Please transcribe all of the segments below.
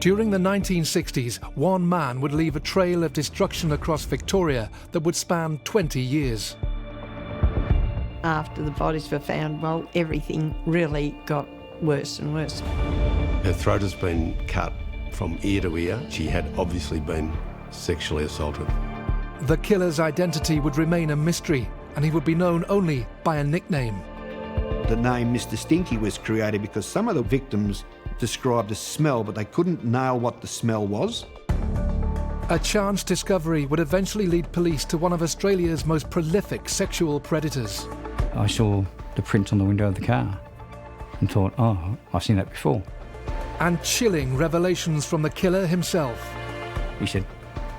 During the 1960s, one man would leave a trail of destruction across Victoria that would span 20 years. After the bodies were found, well, everything really got worse and worse. Her throat has been cut from ear to ear. She had obviously been sexually assaulted. The killer's identity would remain a mystery, and he would be known only by a nickname. The name Mr. Stinky was created because some of the victims described a smell, but they couldn't nail what the smell was. A chance discovery would eventually lead police to one of Australia's most prolific sexual predators. I saw the print on the window of the car and thought, oh, I've seen that before. And chilling revelations from the killer himself. He said,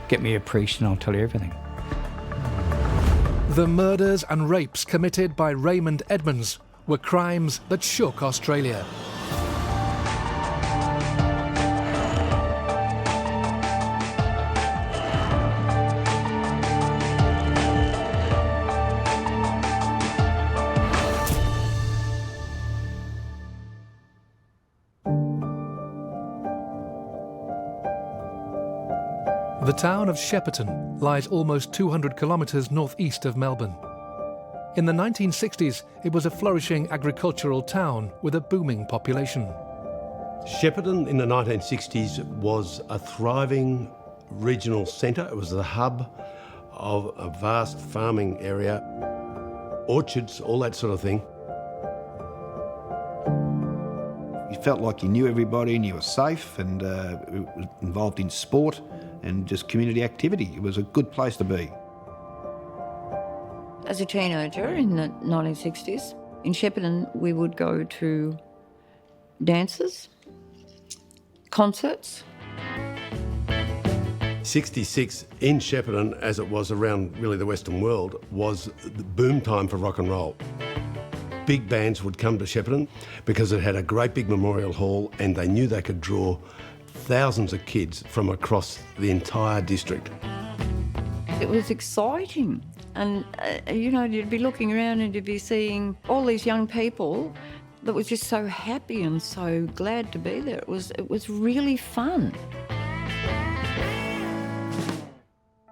get me a priest and I'll tell you everything. The murders and rapes committed by Raymond Edmunds were crimes that shook Australia. The town of Shepparton lies almost 200 kilometres northeast of Melbourne. In the 1960s, it was a flourishing agricultural town with a booming population. Shepparton in the 1960s was a thriving regional centre. It was the hub of a vast farming area, orchards, all that sort of thing. You felt like you knew everybody and you were safe and involved in sport and just community activity. It was a good place to be. As a teenager in the 1960s, in Shepparton we would go to dances, concerts. 66 in Shepparton, as it was around really the Western world, was the boom time for rock and roll. Big bands would come to Shepparton because it had a great big memorial hall and they knew they could draw thousands of kids from across the entire district. It was exciting. And, you'd be looking around and you'd be seeing all these young people that were just so happy and so glad to be there. It was really fun.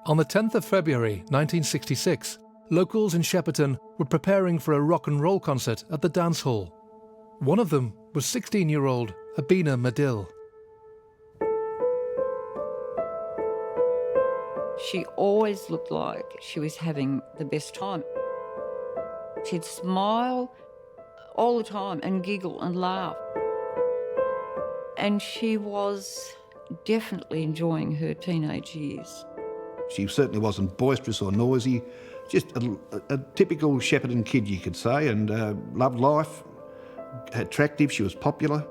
On the 10th of February 1966, locals in Shepparton were preparing for a rock and roll concert at the dance hall. One of them was 16-year-old Abina Medill. She always looked like she was having the best time. She'd smile all the time and giggle and laugh. And she was definitely enjoying her teenage years. She certainly wasn't boisterous or noisy, just a typical Shepparton kid, you could say, and loved life, attractive, she was popular.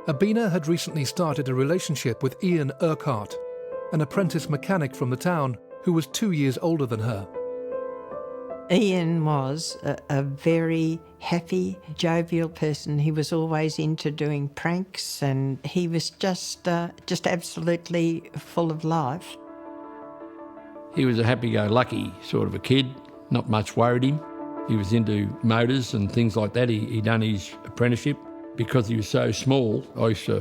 Abina had recently started a relationship with Ian Urquhart, an apprentice mechanic from the town who was 2 years older than her. Ian was a very happy, jovial person. He was always into doing pranks and he was just absolutely full of life. He was a happy-go-lucky sort of a kid, not much worried him. He was into motors and things like that. He done his apprenticeship. Because he was so small, I used to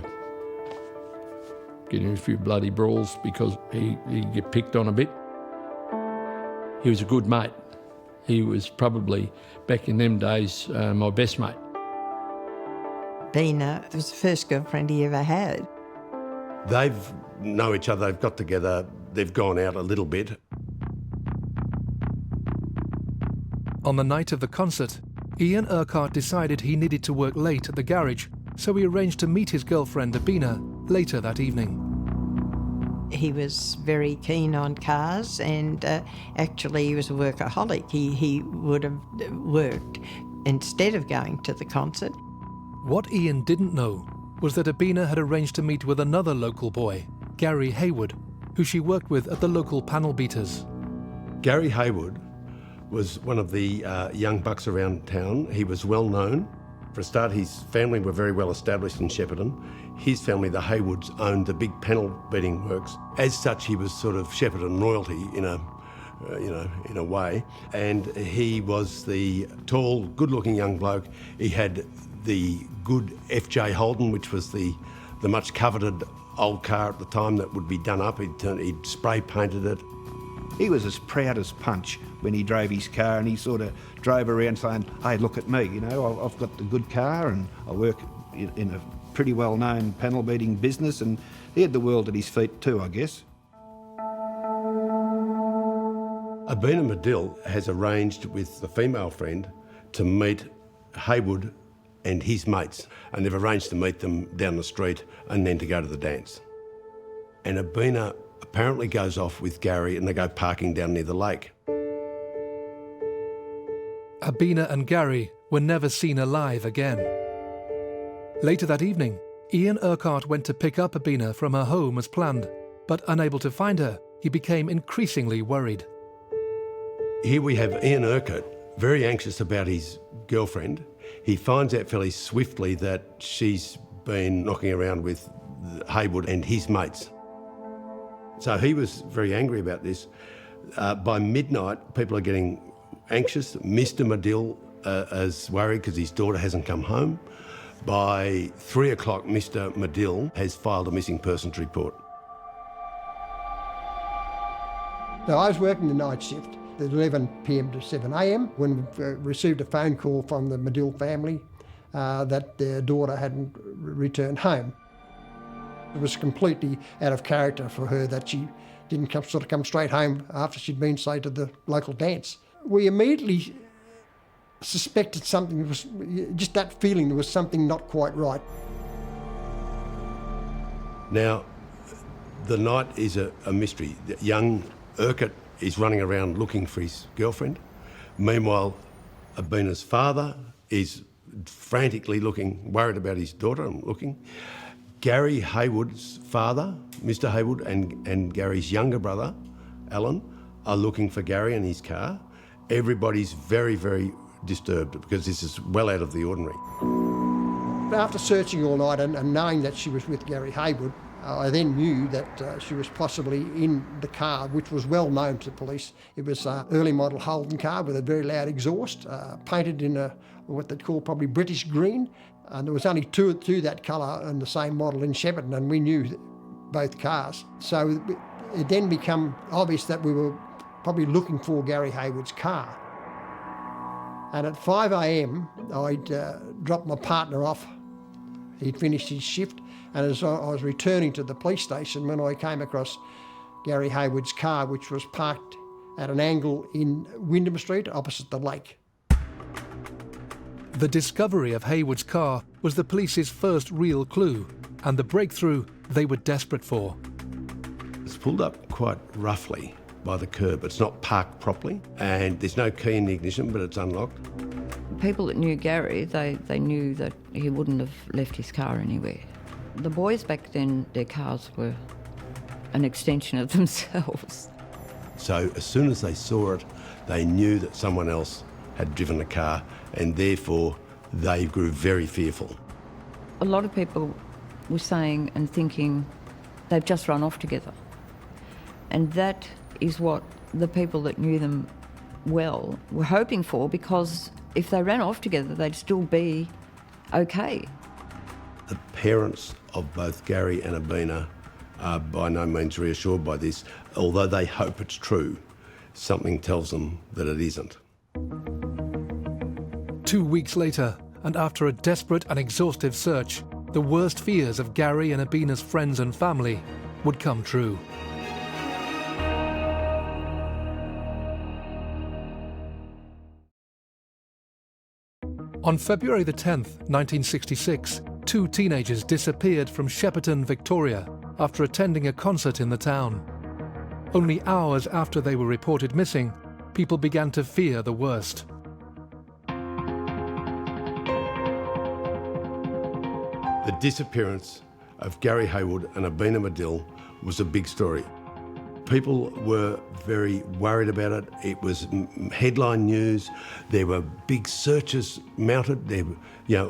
get in a few bloody brawls because he'd get picked on a bit. He was a good mate. He was probably, back in them days, my best mate. Bina was the first girlfriend he ever had. They've know each other, they've got together, they've gone out a little bit. On the night of the concert, Ian Urquhart decided he needed to work late at the garage, so he arranged to meet his girlfriend Abina later that evening. He was very keen on cars and actually he was a workaholic. He would have worked instead of going to the concert. What Ian didn't know was that Abina had arranged to meet with another local boy, Gary Haywood, who she worked with at the local panel beaters. Gary Haywood was one of the young bucks around town. He was well known. For a start, his family were very well established in Shepparton. His family, the Haywoods, owned the big panel beating works. As such, he was sort of Shepparton royalty in a way. And he was the tall, good-looking young bloke. He had the good FJ Holden, which was the much coveted old car at the time that would be done up. He'd spray painted it. He was as proud as Punch when he drove his car, and he sort of drove around saying, hey, look at me, you know, I've got the good car and I work in a pretty well-known panel beating business, and he had the world at his feet too, I guess. Abina Medill has arranged with the female friend to meet Haywood and his mates, and they've arranged to meet them down the street and then to go to the dance. And Abina apparently goes off with Gary and they go parking down near the lake. Abina and Gary were never seen alive again. Later that evening, Ian Urquhart went to pick up Abina from her home as planned, but unable to find her, he became increasingly worried. Here we have Ian Urquhart, very anxious about his girlfriend. He finds out fairly swiftly that she's been knocking around with Haywood and his mates. So he was very angry about this. By midnight, people are getting anxious. Mr. Medill is worried because his daughter hasn't come home. By 3 o'clock, Mr. Medill has filed a missing persons report. So I was working the night shift at 11 p.m. to 7 a.m. when we received a phone call from the Medill family that their daughter hadn't returned home. It was completely out of character for her that she didn't come straight home after she'd been, say, to the local dance. We immediately suspected something, was just that feeling there was something not quite right. Now, the night is a mystery. Young Urquhart is running around looking for his girlfriend. Meanwhile, Abina's father is frantically looking, worried about his daughter and looking. Gary Haywood's father, Mr. Haywood, and Gary's younger brother, Alan, are looking for Gary in his car. Everybody's very, very disturbed because this is well out of the ordinary. After searching all night and knowing that she was with Gary Haywood, I then knew that she was possibly in the car, which was well known to the police. It was an early model Holden car with a very loud exhaust, painted in what they'd call probably British green. And there was only two that colour and the same model in Shepparton, and we knew both cars. So it then became obvious that we were probably looking for Gary Haywood's car. And at 5 a.m, I'd dropped my partner off. He'd finished his shift, and as I was returning to the police station when I came across Gary Haywood's car, which was parked at an angle in Wyndham Street opposite the lake. The discovery of Haywood's car was the police's first real clue, and the breakthrough they were desperate for. It's pulled up quite roughly by the curb. It's not parked properly, and there's no key in the ignition, but it's unlocked. People that knew Gary, they knew that he wouldn't have left his car anywhere. The boys back then, their cars were an extension of themselves. So as soon as they saw it, they knew that someone else had driven the car, and therefore they grew very fearful. A lot of people were saying and thinking they've just run off together. And that is what the people that knew them well were hoping for, because if they ran off together, they'd still be okay. The parents of both Gary and Abina are by no means reassured by this. Although they hope it's true, something tells them that it isn't. 2 weeks later, and after a desperate and exhaustive search, the worst fears of Gary and Abina's friends and family would come true. On February the 10th, 1966, 2 teenagers disappeared from Shepparton, Victoria, after attending a concert in the town. Only hours after they were reported missing, people began to fear the worst. The disappearance of Gary Haywood and Abina Medill was a big story. People were very worried about it. It was headline news. There were big searches mounted.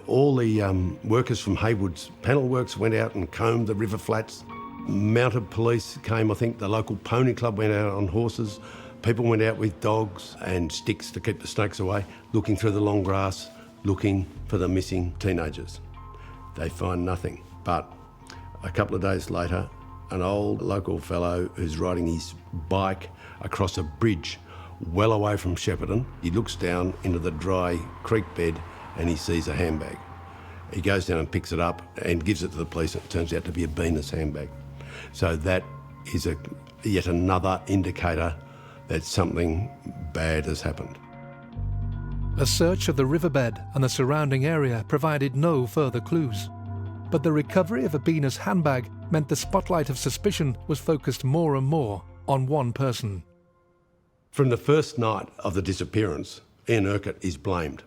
All the workers from Haywood's panel works went out and combed the river flats. Mounted police came. I think the local pony club went out on horses. People went out with dogs and sticks to keep the snakes away, looking through the long grass, looking for the missing teenagers. They find nothing. But a couple of days later, an old local fellow who's riding his bike across a bridge well away from Shepparton, he looks down into the dry creek bed and he sees a handbag. He goes down and picks it up and gives it to the police, and it turns out to be a Bena's handbag. So that is yet another indicator that something bad has happened. A search of the riverbed and the surrounding area provided no further clues. But the recovery of Abina's handbag meant the spotlight of suspicion was focused more and more on one person. From the first night of the disappearance, Ian Urquhart is blamed.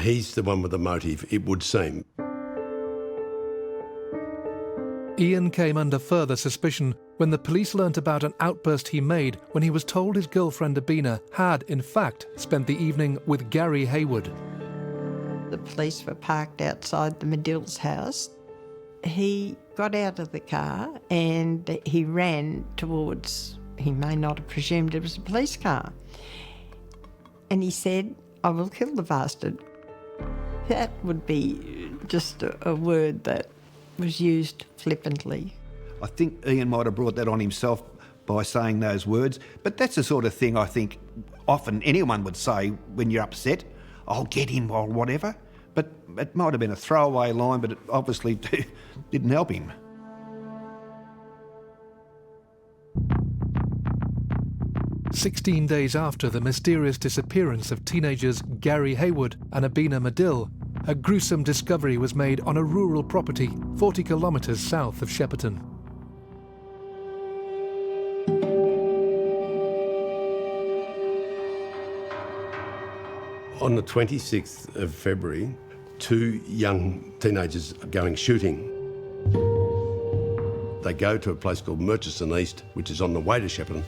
He's the one with the motive, it would seem. Ian came under further suspicion when the police learnt about an outburst he made when he was told his girlfriend Abina had, in fact, spent the evening with Gary Haywood. The police were parked outside the Medill's house. He got out of the car and he ran towards, he may not have presumed it was a police car. And he said, "I will kill the bastard." That would be just a word that was used flippantly. I think Ian might have brought that on himself by saying those words, but that's the sort of thing I think often anyone would say when you're upset. "I'll get him," or whatever. But it might have been a throwaway line, but it obviously didn't help him. "16 days after the mysterious disappearance of teenagers Gary Haywood and Abina Medill, a gruesome discovery was made on a rural property 40 kilometres south of Shepparton. On the 26th of February, 2 young teenagers are going shooting. They go to a place called Murchison East, which is on the way to Shepparton,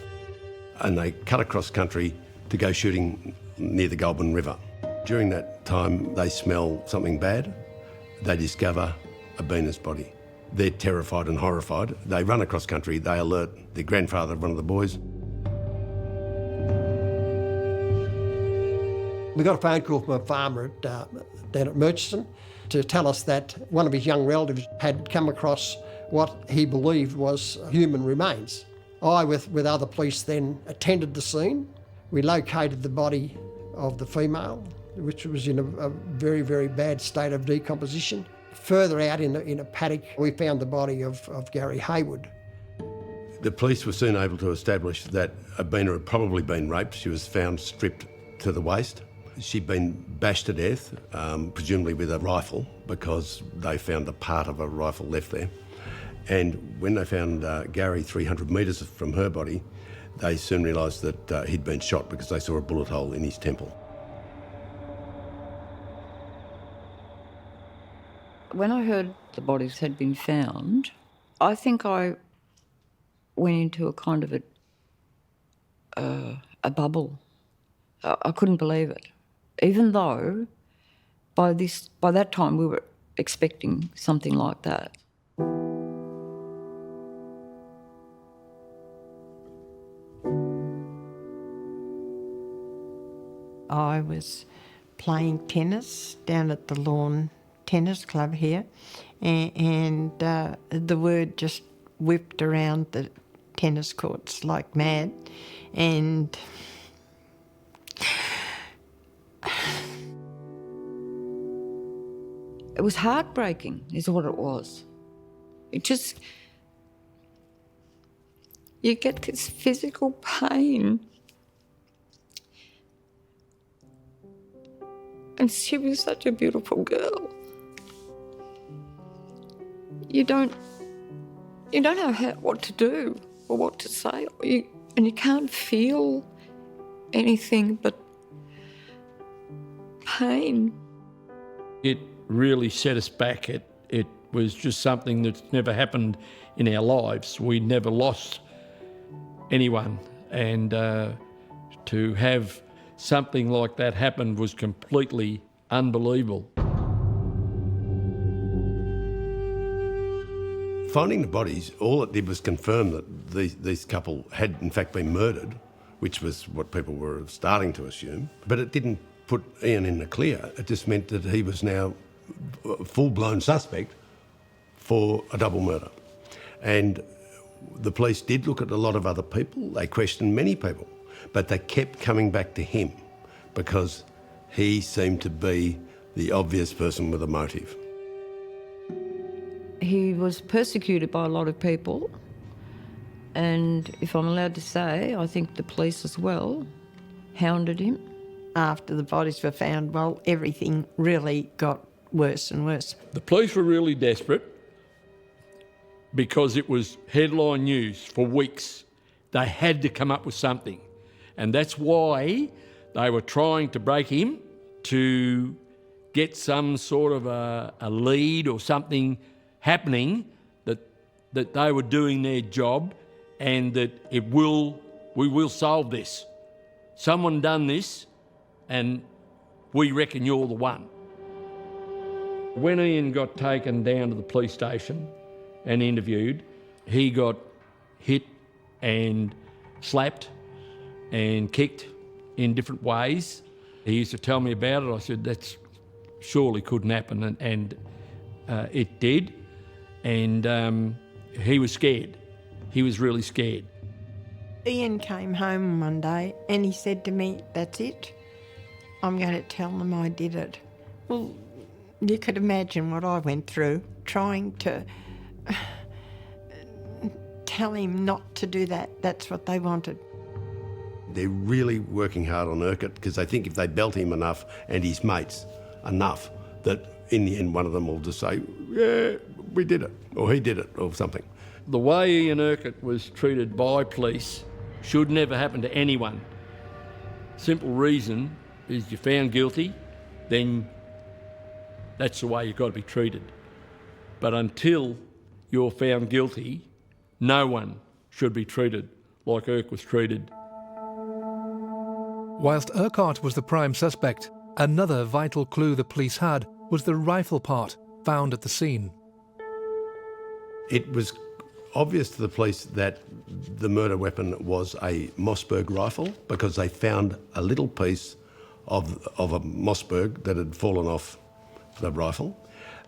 and they cut across country to go shooting near the Goulburn River. During that time, they smell something bad. They discover Abina's body. They're terrified and horrified. They run across country. They alert the grandfather of one of the boys. We got a phone call from a farmer down at Murchison to tell us that one of his young relatives had come across what he believed was human remains. I, with other police, then attended the scene. We located the body of the female, which was in a very, very bad state of decomposition. Further out in a paddock, we found the body of Gary Haywood. The police were soon able to establish that Abina had probably been raped. She was found stripped to the waist. She'd been bashed to death, presumably with a rifle, because they found a part of a rifle left there. And when they found Gary 300 metres from her body, they soon realised that he'd been shot because they saw a bullet hole in his temple. When I heard the bodies had been found, I think I went into a kind of a bubble. I couldn't believe it, even though by that time we were expecting something like that. I was playing tennis down at the Lawn Tennis Club here, and the word just whipped around the tennis courts like mad, and it was heartbreaking, is what it was. It just, you get this physical pain. And she was such a beautiful girl. You don't know what to do or what to say, and you can't feel anything but pain. It really set us back. It was just something that's never happened in our lives. We never lost anyone, and to have something like that happen was completely unbelievable. Finding the bodies, all it did was confirm that these couple had in fact been murdered, which was what people were starting to assume, but it didn't put Ian in the clear. It just meant that he was now a full-blown suspect for a double murder. And the police did look at a lot of other people. They questioned many people, but they kept coming back to him because he seemed to be the obvious person with a motive. He was persecuted by a lot of people, and if I'm allowed to say, I think the police as well hounded him. After the bodies were found, well, everything really got worse and worse. The police were really desperate because it was headline news for weeks. They had to come up with something. And that's why they were trying to break him to get some sort of a lead or something happening that they were doing their job and that we will solve this. Someone done this and we reckon you're the one. When Ian got taken down to the police station and interviewed, he got hit and slapped and kicked in different ways. He used to tell me about it. I said, that surely couldn't happen, and it did. And he was scared. He was really scared. Ian came home one day and he said to me, "That's it. I'm going to tell them I did it." Well, you could imagine what I went through trying to tell him not to do that. That's what they wanted. They're really working hard on Urquhart because they think if they belt him enough and his mates enough, that in the end one of them will just say, "Yeah, we did it," or "he did it," or something. The way Ian Urquhart was treated by police should never happen to anyone. Simple reason is you're found guilty, then that's the way you've got to be treated. But until you're found guilty, no one should be treated like Urquhart was treated. Whilst Urquhart was the prime suspect, another vital clue the police had was the rifle part found at the scene. It was obvious to the police that the murder weapon was a Mossberg rifle because they found a little piece of a Mossberg that had fallen off the rifle.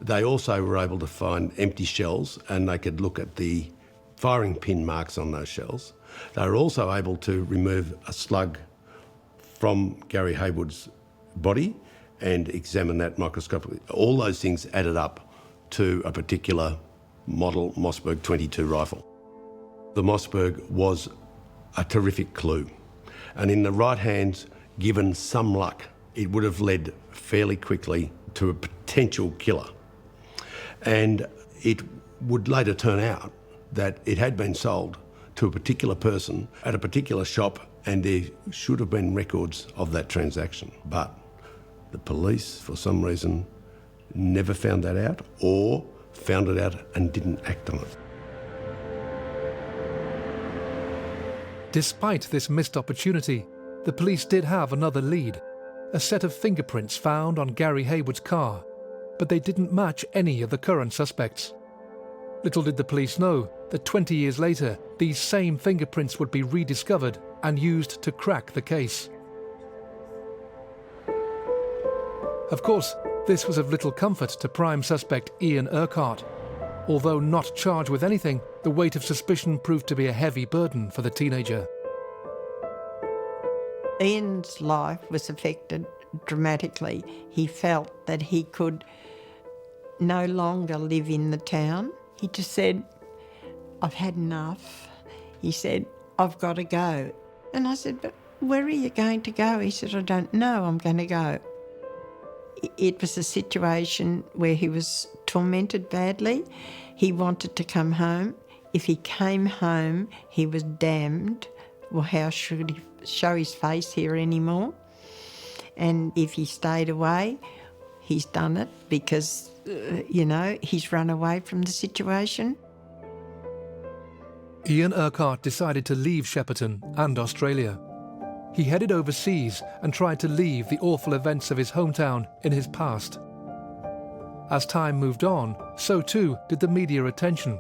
They also were able to find empty shells and they could look at the firing pin marks on those shells. They were also able to remove a slug from Gary Haywood's body and examine that microscopically. All those things added up to a particular model Mossberg 22 rifle. The Mossberg was a terrific clue, and in the right hands, given some luck, it would have led fairly quickly to a potential killer. And it would later turn out that it had been sold to a particular person at a particular shop, and there should have been records of that transaction. But the police, for some reason, never found that out, or found it out and didn't act on it. Despite this missed opportunity, the police did have another lead, a set of fingerprints found on Gary Haywood's car, but they didn't match any of the current suspects. Little did the police know that 20 years later, these same fingerprints would be rediscovered and used to crack the case. Of course, this was of little comfort to prime suspect Ian Urquhart. Although not charged with anything, the weight of suspicion proved to be a heavy burden for the teenager. Ian's life was affected dramatically. He felt that he could no longer live in the town. He just said, "I've had enough." He said, "I've got to go." And I said, "But where are you going to go?" He said, "I don't know, I'm going to go." It was a situation where he was tormented badly. He wanted to come home. If he came home, he was damned. Well, how should he show his face here anymore? And if he stayed away, he's done it because, he's run away from the situation. Ian Urquhart decided to leave Shepparton and Australia. He headed overseas and tried to leave the awful events of his hometown in his past. As time moved on, so too did the media attention,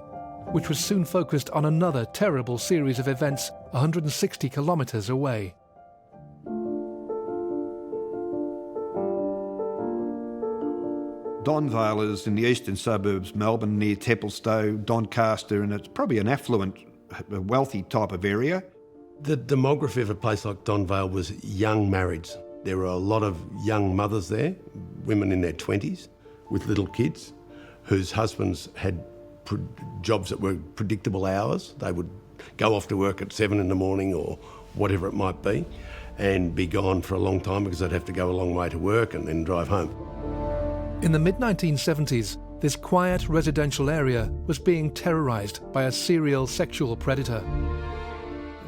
which was soon focused on another terrible series of events 160 kilometres away. Donvale is in the eastern suburbs, Melbourne, near Templestowe, Doncaster, and it's probably an affluent, wealthy type of area. The demography of a place like Donvale was young marrieds. There were a lot of young mothers there, women in their 20s with little kids, whose husbands had jobs that were predictable hours. They would go off to work at 7 in the morning or whatever it might be and be gone for a long time because they'd have to go a long way to work and then drive home. In the mid-1970s, this quiet residential area was being terrorised by a serial sexual predator.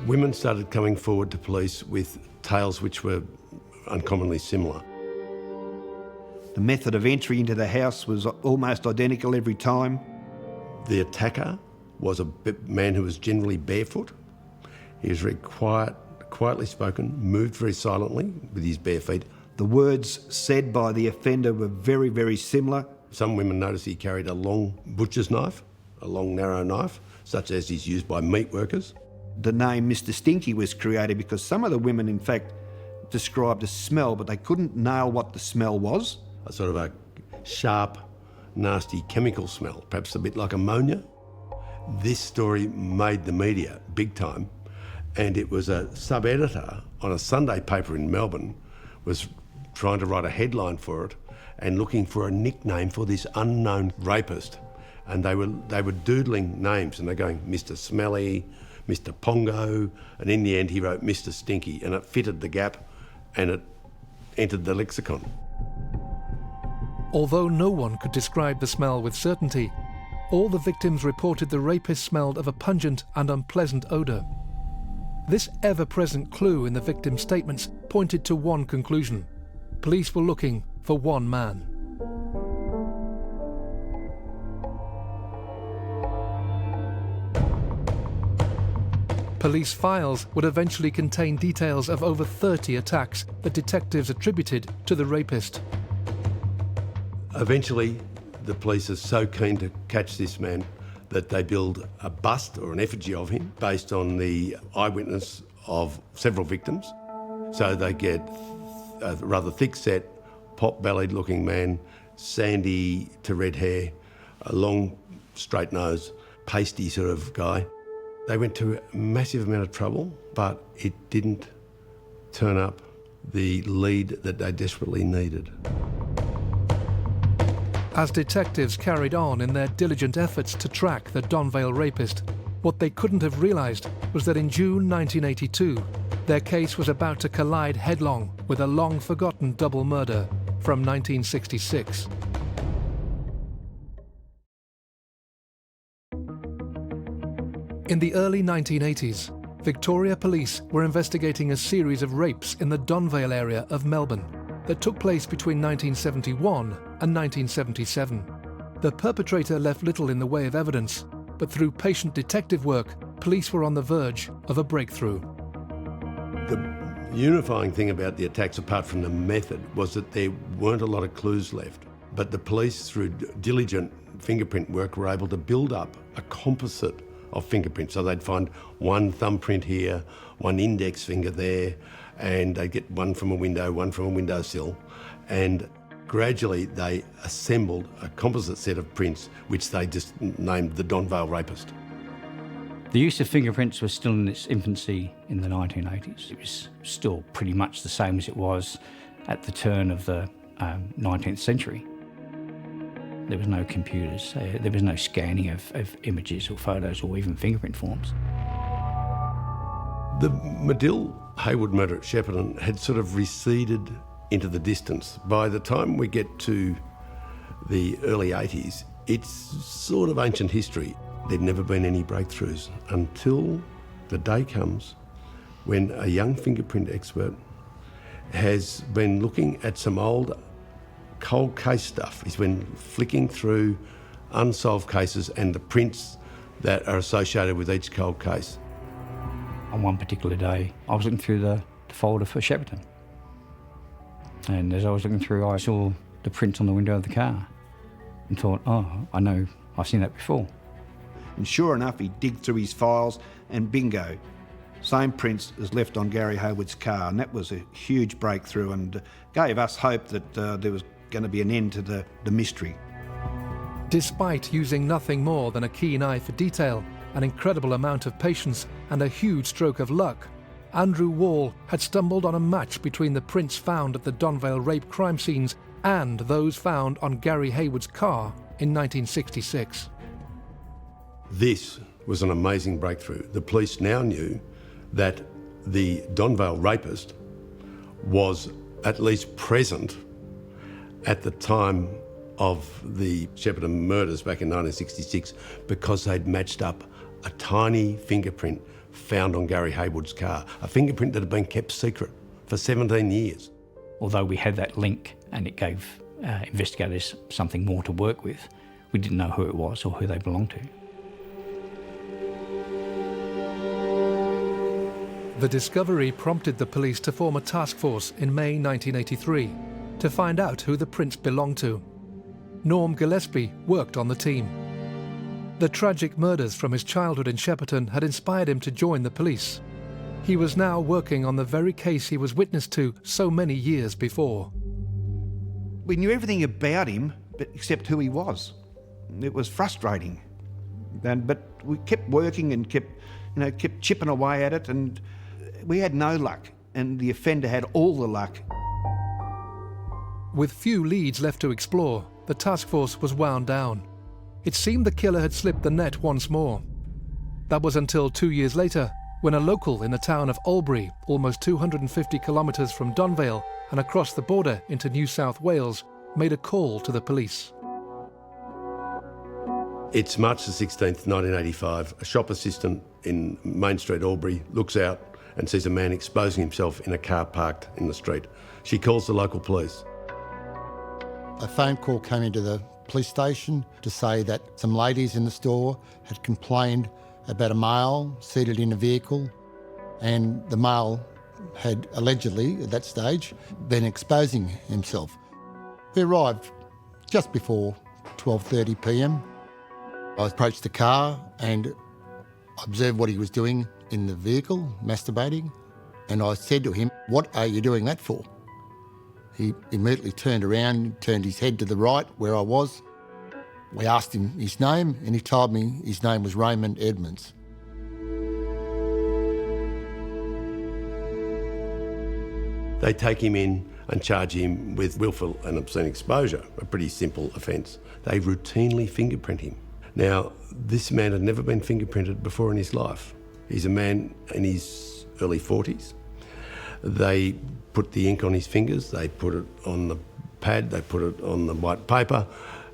Women started coming forward to police with tales which were uncommonly similar. The method of entry into the house was almost identical every time. The attacker was a man who was generally barefoot. He was very quietly spoken, moved very silently with his bare feet. The words said by the offender were very, very similar. Some women noticed he carried a long butcher's knife, a long narrow knife, such as is used by meat workers. The name Mr. Stinky was created because some of the women, in fact, described a smell, but they couldn't nail what the smell was. A sort of a sharp, nasty chemical smell, perhaps a bit like ammonia. This story made the media big time, and it was a sub-editor on a Sunday paper in Melbourne was trying to write a headline for it and looking for a nickname for this unknown rapist. And they were doodling names, and they're going Mr. Smelly, Mr. Pongo, and in the end he wrote Mr. Stinky, and it fitted the gap and it entered the lexicon. Although no one could describe the smell with certainty, all the victims reported the rapist smelled of a pungent and unpleasant odour. This ever-present clue in the victims' statements pointed to one conclusion. Police were looking for one man. Police files would eventually contain details of over 30 attacks that detectives attributed to the rapist. Eventually, the police are so keen to catch this man that they build a bust or an effigy of him based on the eyewitness of several victims. So they get a rather thick-set, pot-bellied looking man, sandy to red hair, a long straight nose, pasty sort of guy. They went to a massive amount of trouble, but it didn't turn up the lead that they desperately needed. As detectives carried on in their diligent efforts to track the Donvale rapist, what they couldn't have realised was that in June 1982, their case was about to collide headlong with a long-forgotten double murder from 1966. In the early 1980s, Victoria Police were investigating a series of rapes in the Donvale area of Melbourne that took place between 1971 and 1977. The perpetrator left little in the way of evidence, but through patient detective work, police were on the verge of a breakthrough. The unifying thing about the attacks, apart from the method, was that there weren't a lot of clues left. But the police, through diligent fingerprint work, were able to build up a composite of fingerprints. So they'd find one thumbprint here, one index finger there, and they'd get one from a window, one from a windowsill. And gradually they assembled a composite set of prints, which they just named the Donvale Rapist. The use of fingerprints was still in its infancy in the 1980s. It was still pretty much the same as it was at the turn of the 19th century. There was no computers, there was no scanning of images or photos or even fingerprint forms. The Medill-Haywood murder at Shepparton had sort of receded into the distance. By the time we get to the early 80s, it's sort of ancient history. There'd never been any breakthroughs until the day comes when a young fingerprint expert has been looking at some old cold case stuff. He's been flicking through unsolved cases and the prints that are associated with each cold case. On one particular day, I was looking through the folder for Shepparton. And as I was looking through, I saw the print on the window of the car and thought, oh, I know, I've seen that before. And sure enough, he digged through his files and bingo, same prints as left on Gary Haywood's car. And that was a huge breakthrough and gave us hope that there was going to be an end to the mystery. Despite using nothing more than a keen eye for detail, an incredible amount of patience and a huge stroke of luck, Andrew Wall had stumbled on a match between the prints found at the Donvale rape crime scenes and those found on Gary Haywood's car in 1966. This was an amazing breakthrough. The police now knew that the Donvale rapist was at least present at the time of the Shepparton murders back in 1966 because they'd matched up a tiny fingerprint found on Gary Haywood's car, a fingerprint that had been kept secret for 17 years. Although we had that link and it gave investigators something more to work with, we didn't know who it was or who they belonged to. The discovery prompted the police to form a task force in May 1983 to find out who the prints belonged to. Norm Gillespie worked on the team. The tragic murders from his childhood in Shepparton had inspired him to join the police. He was now working on the very case he was witness to so many years before. We knew everything about him, but except who he was. It was frustrating. But we kept working and kept chipping away at it, and we had no luck, and the offender had all the luck. With few leads left to explore, the task force was wound down. It seemed the killer had slipped the net once more. That was until 2 years later, when a local in the town of Albury, almost 250 kilometres from Donvale and across the border into New South Wales, made a call to the police. It's March the 16th, 1985. A shop assistant in Main Street, Albury, looks out and sees a man exposing himself in a car parked in the street. She calls the local police. A phone call came into the police station to say that some ladies in the store had complained about a male seated in a vehicle, and the male had allegedly, at that stage, been exposing himself. We arrived just before 12:30 p.m. I approached the car and observed what he was doing in the vehicle, masturbating, and I said to him, "What are you doing that for?" He immediately turned around, turned his head to the right where I was. We asked him his name, and he told me his name was Raymond Edmunds. They take him in and charge him with willful and obscene exposure, a pretty simple offence. They routinely fingerprint him. Now, this man had never been fingerprinted before in his life. He's a man in his early 40s. They put the ink on his fingers, they put it on the pad, they put it on the white paper,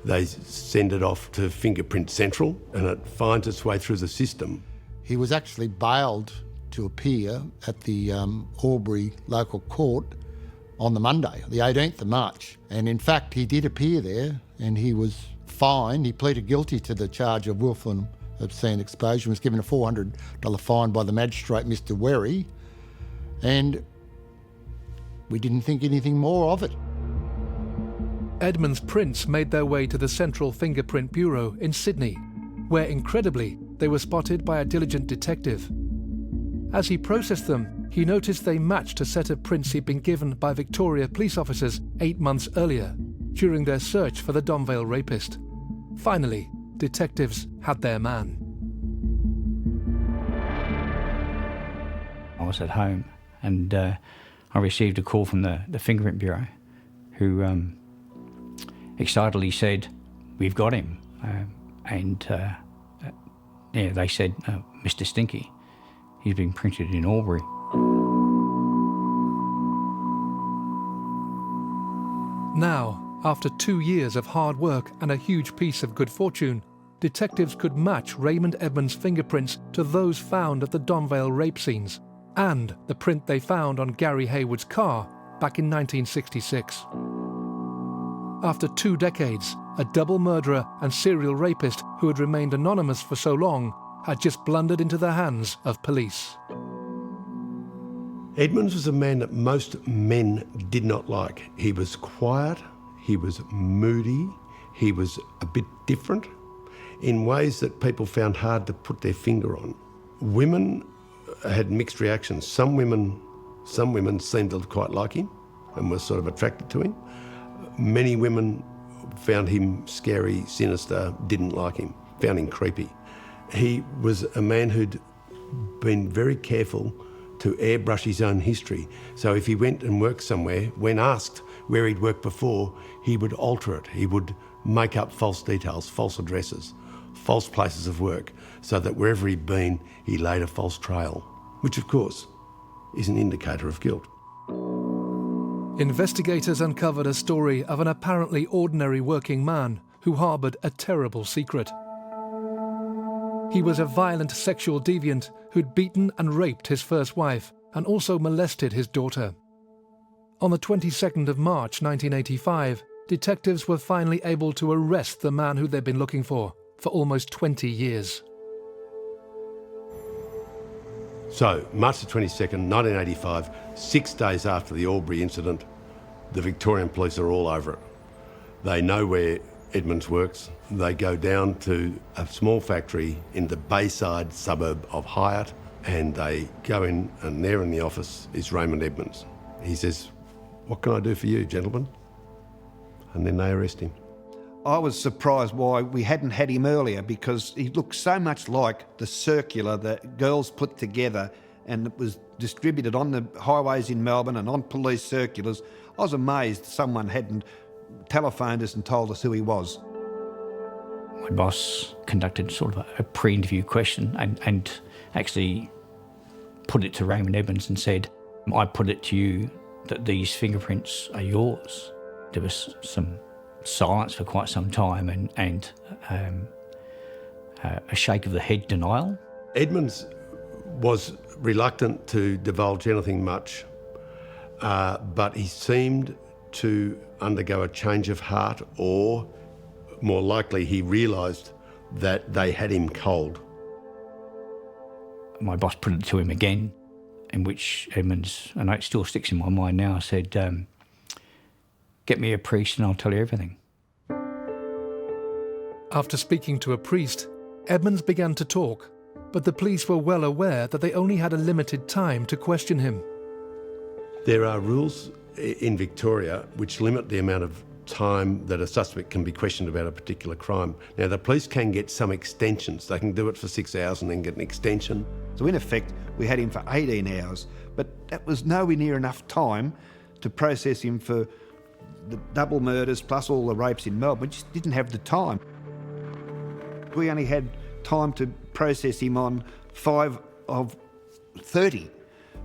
they send it off to Fingerprint Central, and it finds its way through the system. He was actually bailed to appear at the Albury local court on the Monday, the 18th of March. And in fact, he did appear there, and he was fined. He pleaded guilty to the charge of willful and obscene exposure, was given a $400 fine by the magistrate, Mr. Werry, and we didn't think anything more of it. Edmunds' prints made their way to the Central Fingerprint Bureau in Sydney, where incredibly they were spotted by a diligent detective. As he processed them, he noticed they matched a set of prints he'd been given by Victoria police officers 8 months earlier, during their search for the Donvale rapist. Finally, detectives had their man. I was at home and I received a call from the Fingerprint Bureau, who excitedly said, "We've got him." They said, "Mr. Stinky, he's been printed in Albury." Now, after 2 years of hard work and a huge piece of good fortune, detectives could match Raymond Edmunds' fingerprints to those found at the Donvale rape scenes, and the print they found on Gary Haywood's car back in 1966. After 2 decades, a double murderer and serial rapist who had remained anonymous for so long had just blundered into the hands of police. Edmunds was a man that most men did not like. He was quiet, he was moody, he was a bit different in ways that people found hard to put their finger on. Women had mixed reactions. Some women seemed to quite like him and were sort of attracted to him. Many women found him scary, sinister, didn't like him, found him creepy. He was a man who'd been very careful to airbrush his own history. So if he went and worked somewhere, when asked where he'd worked before, he would alter it. He would make up false details, false addresses, false places of work, so that wherever he'd been, he laid a false trail, which of course is an indicator of guilt. Investigators uncovered a story of an apparently ordinary working man who harboured a terrible secret. He was a violent sexual deviant who'd beaten and raped his first wife and also molested his daughter. On the 22nd of March 1985, detectives were finally able to arrest the man who they'd been looking for almost 20 years. So, March the 22nd, 1985, 6 days after the Albury incident, the Victorian police are all over it. They know where Edmunds works. They go down to a small factory in the Bayside suburb of Hyatt, and they go in, and there in the office is Raymond Edmunds. He says, "What can I do for you, gentlemen?" And then they arrest him. I was surprised why we hadn't had him earlier, because he looked so much like the circular that girls put together and it was distributed on the highways in Melbourne and on police circulars. I was amazed someone hadn't telephoned us and told us who he was. My boss conducted sort of a pre-interview question and actually put it to Raymond Edmunds and said, "I put it to you that these fingerprints are yours." There was some silence for quite some time and a shake of the head denial. Edmunds was reluctant to divulge anything much, but he seemed to undergo a change of heart, or more likely he realised that they had him cold. My boss put it to him again, in which Edmunds, and it still sticks in my mind now, said, "Get me a priest and I'll tell you everything." After speaking to a priest, Edmunds began to talk, but the police were well aware that they only had a limited time to question him. There are rules in Victoria which limit the amount of time that a suspect can be questioned about a particular crime. Now, the police can get some extensions. They can do it for 6 hours and then get an extension. So in effect, we had him for 18 hours, but that was nowhere near enough time to process him for the double murders plus all the rapes in Melbourne. We just didn't have the time. We only had time to process him on 5 of 30,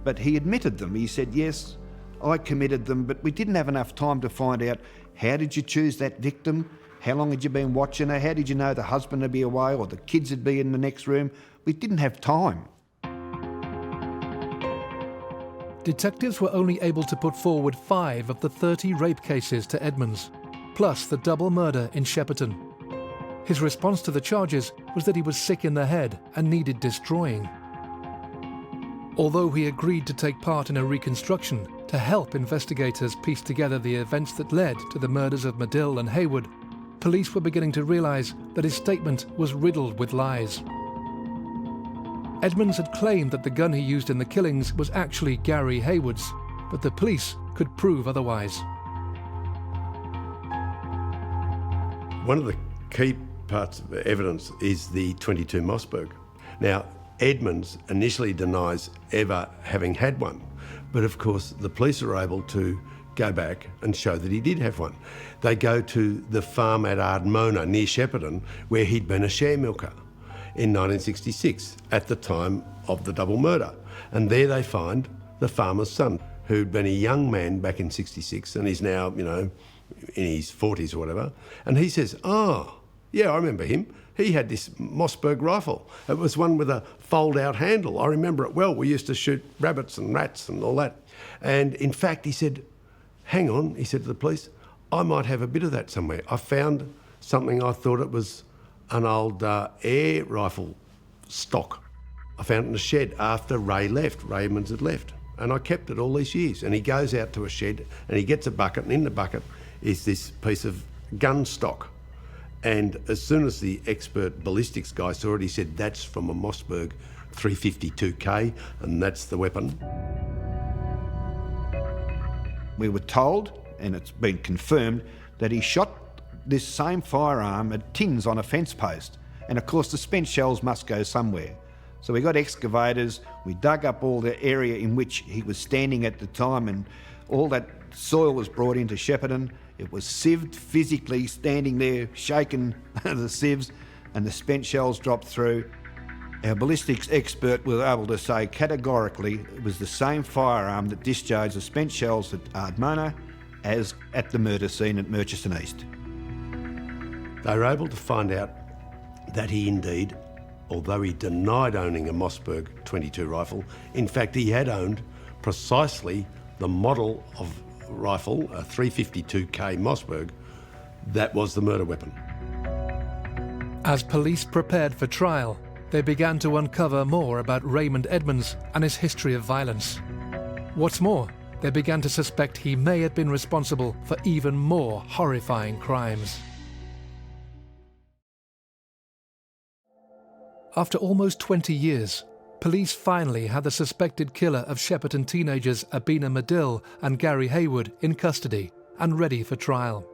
but he admitted them. He said, "Yes, I committed them," but we didn't have enough time to find out, how did you choose that victim? How long had you been watching her? How did you know the husband would be away or the kids would be in the next room? We didn't have time. Detectives were only able to put forward 5 of the 30 rape cases to Edmunds, plus the double murder in Shepparton. His response to the charges was that he was sick in the head and needed destroying. Although he agreed to take part in a reconstruction to help investigators piece together the events that led to the murders of Medill and Haywood, police were beginning to realise that his statement was riddled with lies. Edmunds had claimed that the gun he used in the killings was actually Gary Haywood's, but the police could prove otherwise. One of the key parts of the evidence is the 22 Mossberg. Now, Edmunds initially denies ever having had one, but of course the police are able to go back and show that he did have one. They go to the farm at Ardmona near Shepparton where he'd been a share milker in 1966 at the time of the double murder, and there they find the farmer's son, who'd been a young man back in 66 and is now, in his 40s or whatever, and he says, "Oh, yeah, I remember him. He had this Mossberg rifle. It was one with a fold-out handle. I remember it well. We used to shoot rabbits and rats and all that." And in fact, he said, "Hang on," he said to the police, "I might have a bit of that somewhere. I found something, I thought it was an old air rifle stock. I found it in a shed after Raymond's had left. And I kept it all these years." And he goes out to a shed and he gets a bucket, and in the bucket is this piece of gun stock. And as soon as the expert ballistics guy saw it, he said, "That's from a Mossberg 352K, and that's the weapon." We were told and it's been confirmed that he shot this same firearm at tins on a fence post. And of course the spent shells must go somewhere. So we got excavators, we dug up all the area in which he was standing at the time, and all that soil was brought into Shepparton. It was sieved, physically standing there, shaking the sieves, and the spent shells dropped through. Our ballistics expert was able to say categorically it was the same firearm that discharged the spent shells at Ardmona as at the murder scene at Murchison East. They were able to find out that he indeed, although he denied owning a Mossberg 22 rifle, in fact he had owned precisely the model of rifle, a 352K Mossberg, that was the murder weapon. As police prepared for trial, they began to uncover more about Raymond Edmunds and his history of violence. What's more, they began to suspect he may have been responsible for even more horrifying crimes. After almost 20 years, police finally had the suspected killer of Shepparton teenagers Abina Medill and Gary Haywood in custody and ready for trial.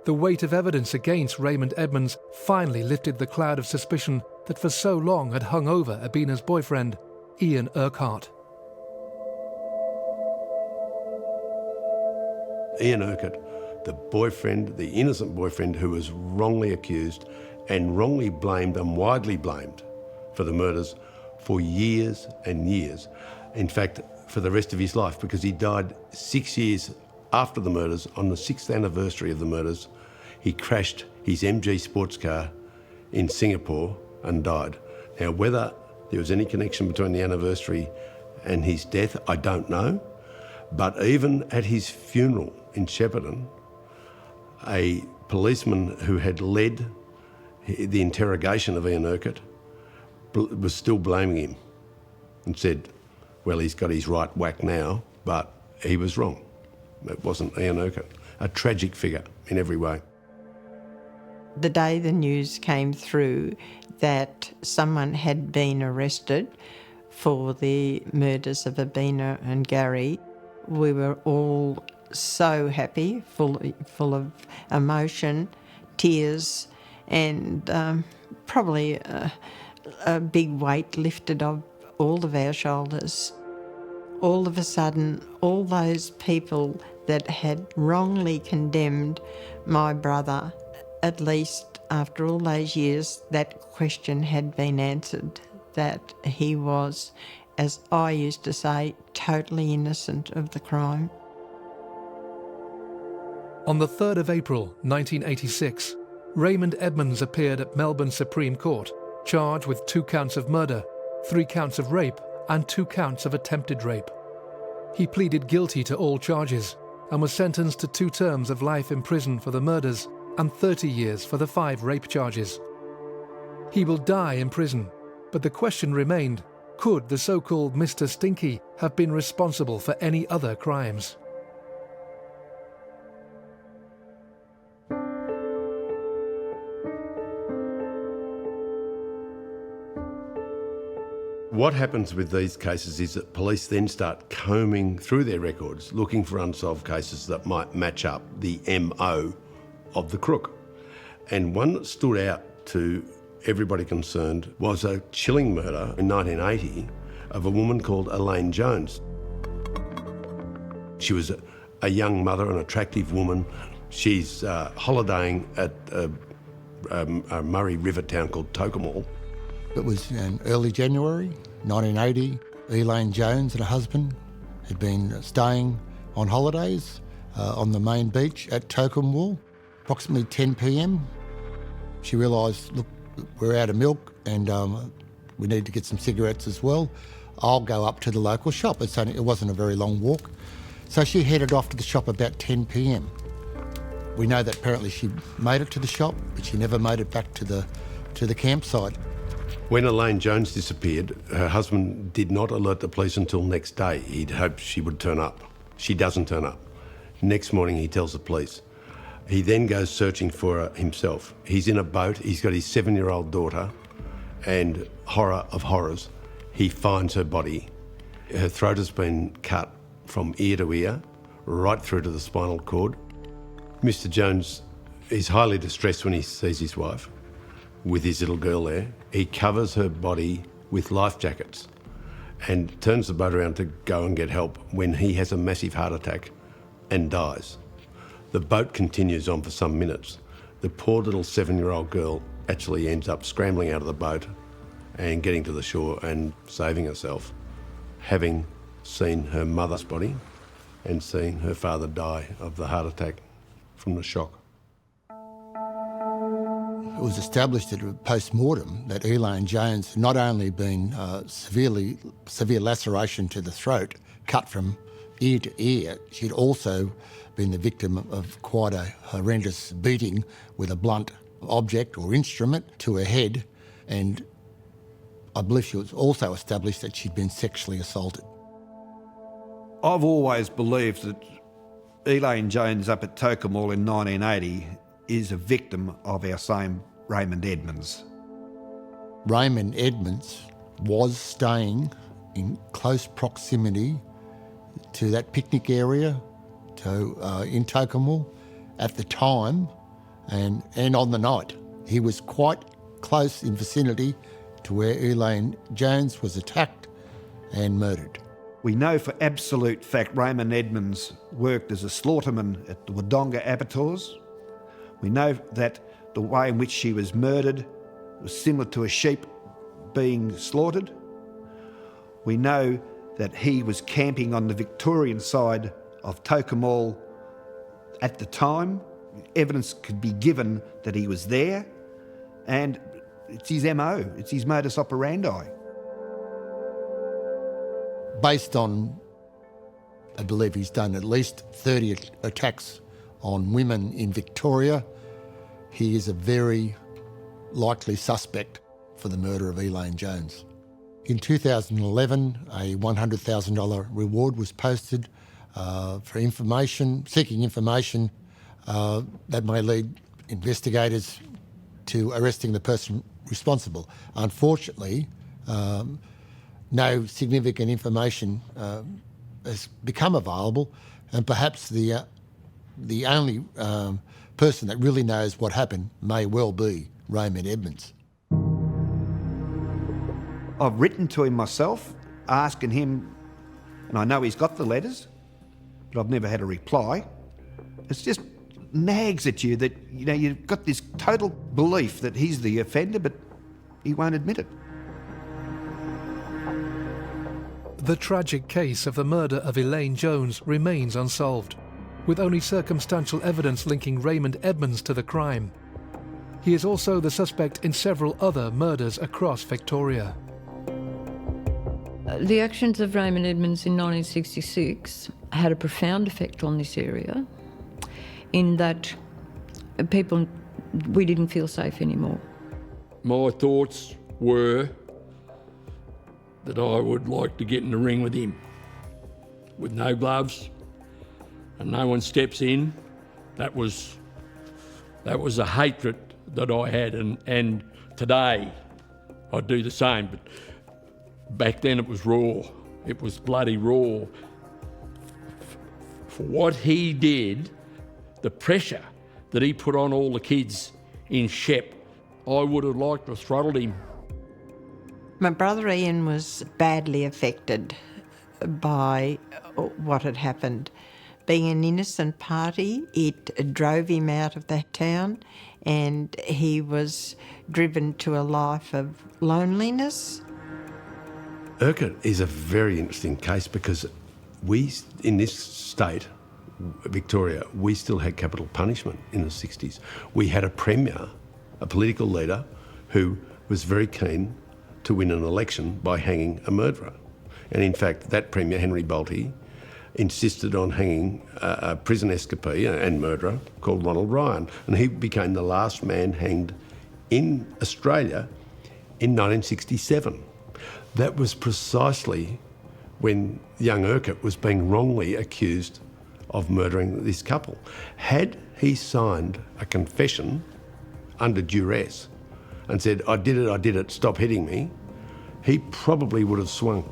The weight of evidence against Raymond Edmunds finally lifted the cloud of suspicion that for so long had hung over Abina's boyfriend, Ian Urquhart. Ian Urquhart, the boyfriend, the innocent boyfriend who was wrongly accused and wrongly blamed and widely blamed for the murders for years and years. In fact, for the rest of his life, because he died 6 years after the murders. On the 6th anniversary of the murders, he crashed his MG sports car in Singapore and died. Now, whether there was any connection between the anniversary and his death, I don't know. But even at his funeral in Shepparton, a policeman who had led the interrogation of Ian Urquhart was still blaming him and said, well, he's got his right whack now, but he was wrong. It wasn't Ian Urquhart. A tragic figure in every way. The day the news came through that someone had been arrested for the murders of Abina and Gary, we were all so happy, full of emotion, tears, and probably a big weight lifted off all of our shoulders. All of a sudden, all those people that had wrongly condemned my brother, at least after all those years, that question had been answered, that he was, as I used to say, totally innocent of the crime. On the 3rd of April 1986, Raymond Edmunds appeared at Melbourne Supreme Court, charged with 2 counts of murder, 3 counts of rape, and 2 counts of attempted rape. He pleaded guilty to all charges and was sentenced to 2 terms of life in prison for the murders and 30 years for the 5 rape charges. He will die in prison, but the question remained, could the so-called Mr. Stinky have been responsible for any other crimes? What happens with these cases is that police then start combing through their records, looking for unsolved cases that might match up the MO of the crook. And one that stood out to everybody concerned was a chilling murder in 1980 of a woman called Elaine Jones. She was a young mother, an attractive woman. She's holidaying at a Murray River town called Tocumwal. It was in early January 1980. Elaine Jones and her husband had been staying on holidays on the main beach at Tocumwal. Approximately 10 p.m, she realised, look, we're out of milk and we need to get some cigarettes as well. I'll go up to the local shop. It wasn't a very long walk. So she headed off to the shop about 10 p.m. We know that apparently she made it to the shop, but she never made it back to the campsite. When Elaine Jones disappeared, her husband did not alert the police until next day. He'd hoped she would turn up. She doesn't turn up. Next morning he tells the police. He then goes searching for her himself. He's in a boat, he's got his 7-year-old daughter, and horror of horrors, he finds her body. Her throat has been cut from ear to ear, right through to the spinal cord. Mr. Jones is highly distressed when he sees his wife with his little girl there. He covers her body with life jackets and turns the boat around to go and get help when he has a massive heart attack and dies. The boat continues on for some minutes. The poor little 7-year-old girl actually ends up scrambling out of the boat and getting to the shore and saving herself, having seen her mother's body and seeing her father die of the heart attack from the shock. It was established at a post-mortem that Elaine Jones had not only been severe laceration to the throat, cut from ear to ear, she'd also been the victim of quite a horrendous beating with a blunt object or instrument to her head, and I believe she was also established that she'd been sexually assaulted. I've always believed that Elaine Jones up at Tocumwal in 1980 is a victim of our same Raymond Edmunds. Raymond Edmunds was staying in close proximity to that picnic area in Tocumwal at the time and on the night. He was quite close in vicinity to where Elaine Jones was attacked and murdered. We know for absolute fact Raymond Edmunds worked as a slaughterman at the Wodonga abattoirs. We know that the way in which she was murdered was similar to a sheep being slaughtered. We know that he was camping on the Victorian side of Tocumwal at the time. Evidence could be given that he was there, and it's his MO, it's his modus operandi. Based on, I believe he's done at least 30 attacks on women in Victoria, he is a very likely suspect for the murder of Elaine Jones. In 2011, a $100,000 reward was posted for seeking information that may lead investigators to arresting the person responsible. Unfortunately, no significant information has become available, and perhaps the only person that really knows what happened may well be Raymond Edmunds. I've written to him myself, asking him, and I know he's got the letters, but I've never had a reply. It's just nags at you that, you've got this total belief that he's the offender, but he won't admit it. The tragic case of the murder of Elaine Jones remains unsolved, with only circumstantial evidence linking Raymond Edmunds to the crime. He is also the suspect in several other murders across Victoria. The actions of Raymond Edmunds in 1966 had a profound effect on this area, in that we didn't feel safe anymore. My thoughts were that I would like to get in the ring with him, with no gloves, and no one steps in. That was a hatred that I had, and today I'd do the same, but back then it was raw. It was bloody raw. For what he did, the pressure that he put on all the kids in Shep, I would have liked to have throttled him. My brother Ian was badly affected by what had happened. Being an innocent party, it drove him out of that town, and he was driven to a life of loneliness. Urquhart is a very interesting case because we, in this state, Victoria, we still had capital punishment in the 60s. We had a premier, a political leader, who was very keen to win an election by hanging a murderer. And in fact, that premier, Henry Bolte, insisted on hanging a prison escapee and murderer called Ronald Ryan. And he became the last man hanged in Australia in 1967. That was precisely when young Urquhart was being wrongly accused of murdering this couple. Had he signed a confession under duress and said, I did it, stop hitting me, he probably would have swung.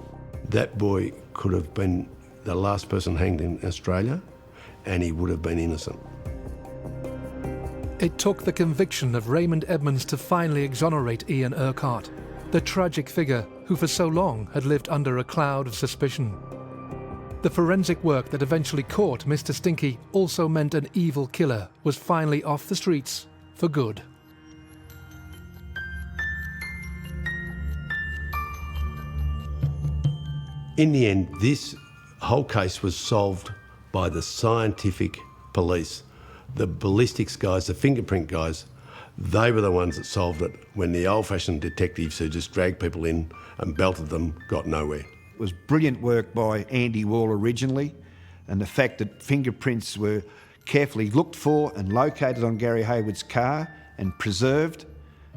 That boy could have been the last person hanged in Australia, and he would have been innocent. It took the conviction of Raymond Edmunds to finally exonerate Ian Urquhart, the tragic figure who for so long had lived under a cloud of suspicion. The forensic work that eventually caught Mr. Stinky also meant an evil killer was finally off the streets for good. In the end, this whole case was solved by the scientific police. The ballistics guys, the fingerprint guys, they were the ones that solved it when the old-fashioned detectives who just dragged people in and belted them got nowhere. It was brilliant work by Andy Wall originally, and the fact that fingerprints were carefully looked for and located on Gary Hayward's car and preserved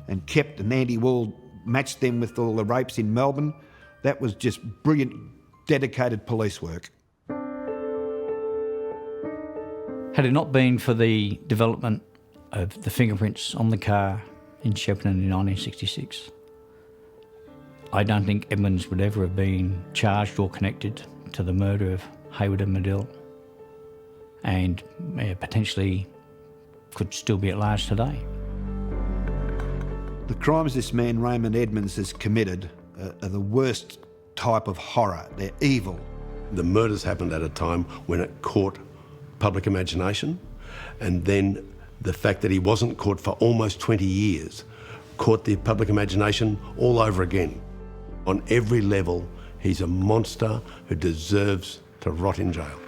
and kept, and Andy Wall matched them with all the rapes in Melbourne. That was just brilliant, dedicated police work. Had it not been for the development of the fingerprints on the car in Shepparton in 1966, I don't think Edmunds would ever have been charged or connected to the murder of Hayward and Medill, and potentially could still be at large today. The crimes this man Raymond Edmunds has committed are the worst type of horror. They're evil. The murders happened at a time when it caught public imagination, and then the fact that he wasn't caught for almost 20 years caught the public imagination all over again. On every level, he's a monster who deserves to rot in jail.